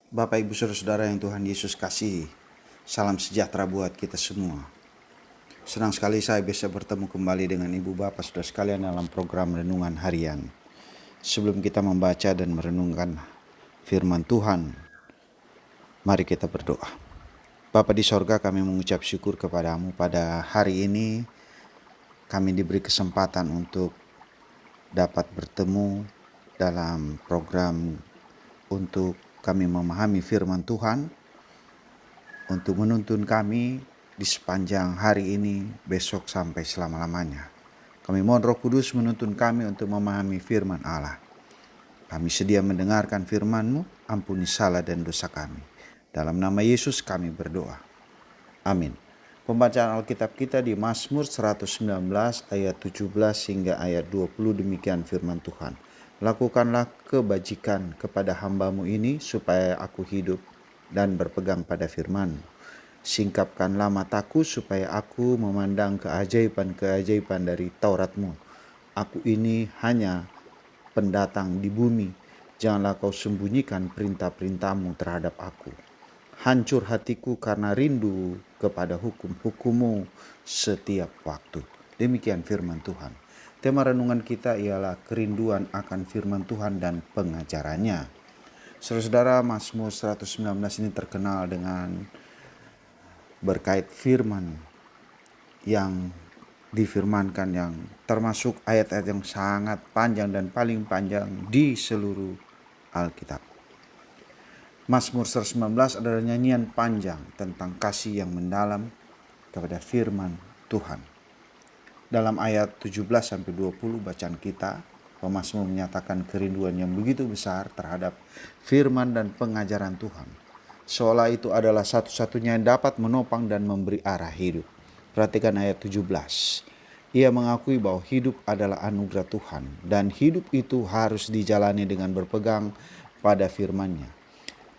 Bapak, Ibu, Saudara-saudara yang Tuhan Yesus kasihi, salam sejahtera buat kita semua. Senang sekali saya bisa bertemu kembali dengan Ibu Bapak Saudara sekalian dalam program Renungan Harian. Sebelum kita membaca dan merenungkan firman Tuhan, mari kita berdoa. Bapa di sorga, kami mengucap syukur kepadamu pada hari ini. Kami diberi kesempatan untuk dapat bertemu dalam program untuk kami memahami firman Tuhan, untuk menuntun kami di sepanjang hari ini, besok sampai selama-lamanya. Kami mohon Roh Kudus menuntun kami untuk memahami firman Allah. Kami sedia mendengarkan firman-Mu, ampuni salah dan dosa kami. Dalam nama Yesus kami berdoa. Amin. Pembacaan Alkitab kita di Mazmur 119 ayat 17 hingga ayat 20, demikian firman Tuhan. Lakukanlah kebajikan kepada hamba-Mu ini supaya aku hidup dan berpegang pada firman-Mu. Singkapkanlah mataku supaya aku memandang keajaiban-keajaiban dari Taurat-Mu. Aku ini hanya pendatang di bumi. Janganlah kau sembunyikan perintah-perintah-Mu terhadap aku. Hancur hatiku karena rindu kepada hukum-hukum-Mu setiap waktu. Demikian firman Tuhan. Tema renungan kita ialah kerinduan akan firman Tuhan dan pengajarannya. Saudara-saudara, Mazmur 119 ini terkenal dengan berkait firman yang difirmankan, yang termasuk ayat-ayat yang sangat panjang dan paling panjang di seluruh Alkitab. Mazmur 119 adalah nyanyian panjang tentang kasih yang mendalam kepada firman Tuhan. Dalam ayat 17-20 bacaan kita, pemazmur menyatakan kerinduan yang begitu besar terhadap firman dan pengajaran Tuhan, seolah itu adalah satu-satunya yang dapat menopang dan memberi arah hidup. Perhatikan ayat 17. Ia mengakui bahwa hidup adalah anugerah Tuhan dan hidup itu harus dijalani dengan berpegang pada firman-Nya.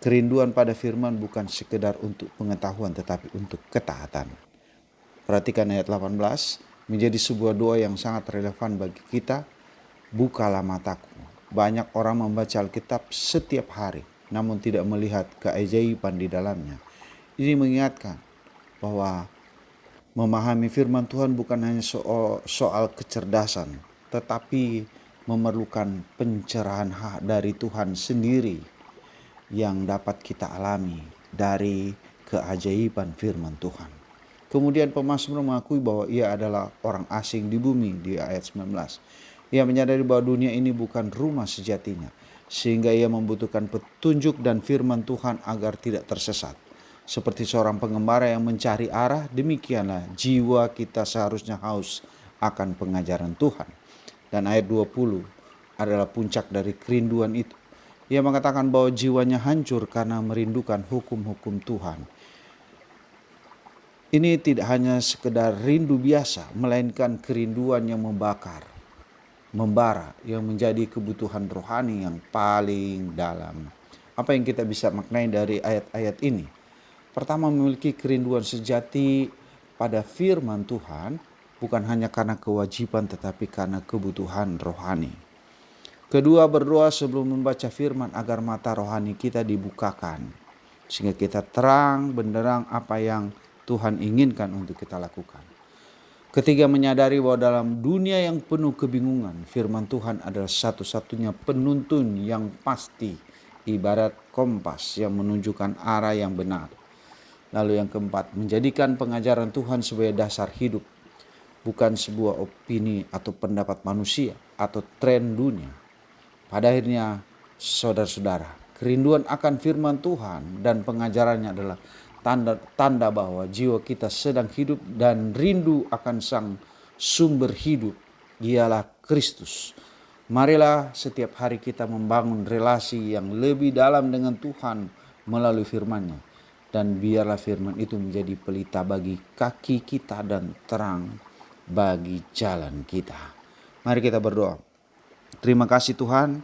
Kerinduan pada firman bukan sekedar untuk pengetahuan tetapi untuk ketaatan. Perhatikan ayat 18, menjadi sebuah doa yang sangat relevan bagi kita. Bukalah mataku. Banyak orang membaca Alkitab setiap hari namun tidak melihat keajaiban di dalamnya. Ini mengingatkan bahwa memahami firman Tuhan bukan hanya soal kecerdasan, tetapi memerlukan pencerahan dari Tuhan sendiri yang dapat kita alami dari keajaiban firman Tuhan. Kemudian pemazmur mengakui bahwa ia adalah orang asing di bumi di ayat 19. Ia menyadari bahwa dunia ini bukan rumah sejatinya, sehingga ia membutuhkan petunjuk dan firman Tuhan agar tidak tersesat. Seperti seorang pengembara yang mencari arah, demikianlah jiwa kita seharusnya haus akan pengajaran Tuhan. Dan ayat 20 adalah puncak dari kerinduan itu. Ia mengatakan bahwa jiwanya hancur karena merindukan hukum-hukum Tuhan. Ini tidak hanya sekedar rindu biasa, melainkan kerinduan yang membara, yang menjadi kebutuhan rohani yang paling dalam. Apa yang kita bisa maknai dari ayat-ayat ini? Pertama, memiliki kerinduan sejati pada firman Tuhan bukan hanya karena kewajiban tetapi karena kebutuhan rohani. Kedua, berdoa sebelum membaca firman agar mata rohani kita dibukakan, sehingga kita terang benderang apa yang Tuhan inginkan untuk kita lakukan. Ketiga, menyadari bahwa dalam dunia yang penuh kebingungan, firman Tuhan adalah satu-satunya penuntun yang pasti, ibarat kompas yang menunjukkan arah yang benar. Lalu yang keempat, menjadikan pengajaran Tuhan sebagai dasar hidup, bukan sebuah opini atau pendapat manusia atau tren dunia. Pada akhirnya, saudara-saudara, kerinduan akan firman Tuhan dan pengajarannya adalah tanda bahwa jiwa kita sedang hidup dan rindu akan sang sumber hidup, ialah Kristus. Marilah setiap hari kita membangun relasi yang lebih dalam dengan Tuhan melalui firman-Nya. Dan biarlah firman itu menjadi pelita bagi kaki kita dan terang bagi jalan kita. Mari kita berdoa. Terima kasih Tuhan,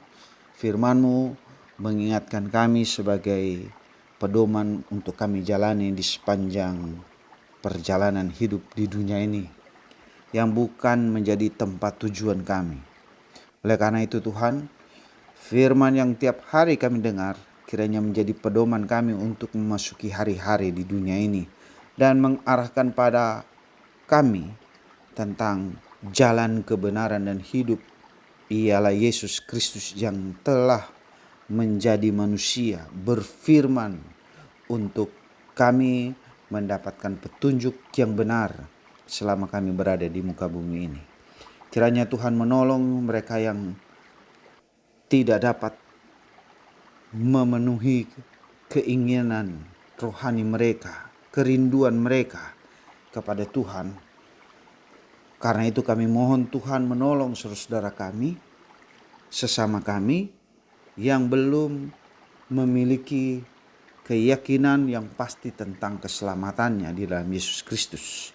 firman-Mu mengingatkan kami sebagai pedoman untuk kami jalani di sepanjang perjalanan hidup di dunia ini, yang bukan menjadi tempat tujuan kami. Oleh karena itu Tuhan, firman yang tiap hari kami dengar kiranya menjadi pedoman kami untuk memasuki hari-hari di dunia ini dan mengarahkan pada kami tentang jalan kebenaran dan hidup, ialah Yesus Kristus yang telah menjadi manusia, berfirman untuk kami mendapatkan petunjuk yang benar selama kami berada di muka bumi ini. Kiranya Tuhan menolong mereka yang tidak dapat memenuhi keinginan rohani mereka, kerinduan mereka kepada Tuhan. Karena itu kami mohon Tuhan menolong saudara kami, sesama kami yang belum memiliki keyakinan yang pasti tentang keselamatannya di dalam Yesus Kristus.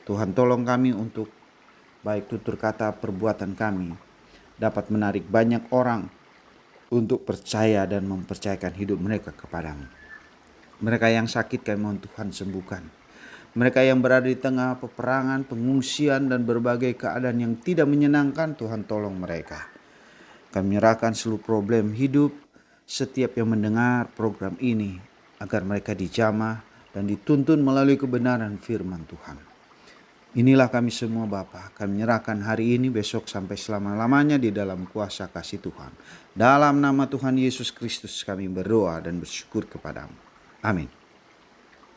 Tuhan tolong kami untuk baik tutur kata perbuatan kami dapat menarik banyak orang untuk percaya dan mempercayakan hidup mereka kepadamu. Mereka yang sakit kami mohon Tuhan sembuhkan. Mereka yang berada di tengah peperangan, pengungsian dan berbagai keadaan yang tidak menyenangkan, Tuhan tolong mereka. Kami menyerahkan seluruh problem hidup setiap yang mendengar program ini agar mereka dijamah dan dituntun melalui kebenaran firman Tuhan. Inilah kami semua Bapa, kami menyerahkan hari ini, besok sampai selama-lamanya di dalam kuasa kasih Tuhan. Dalam nama Tuhan Yesus Kristus kami berdoa dan bersyukur kepadamu. Amin.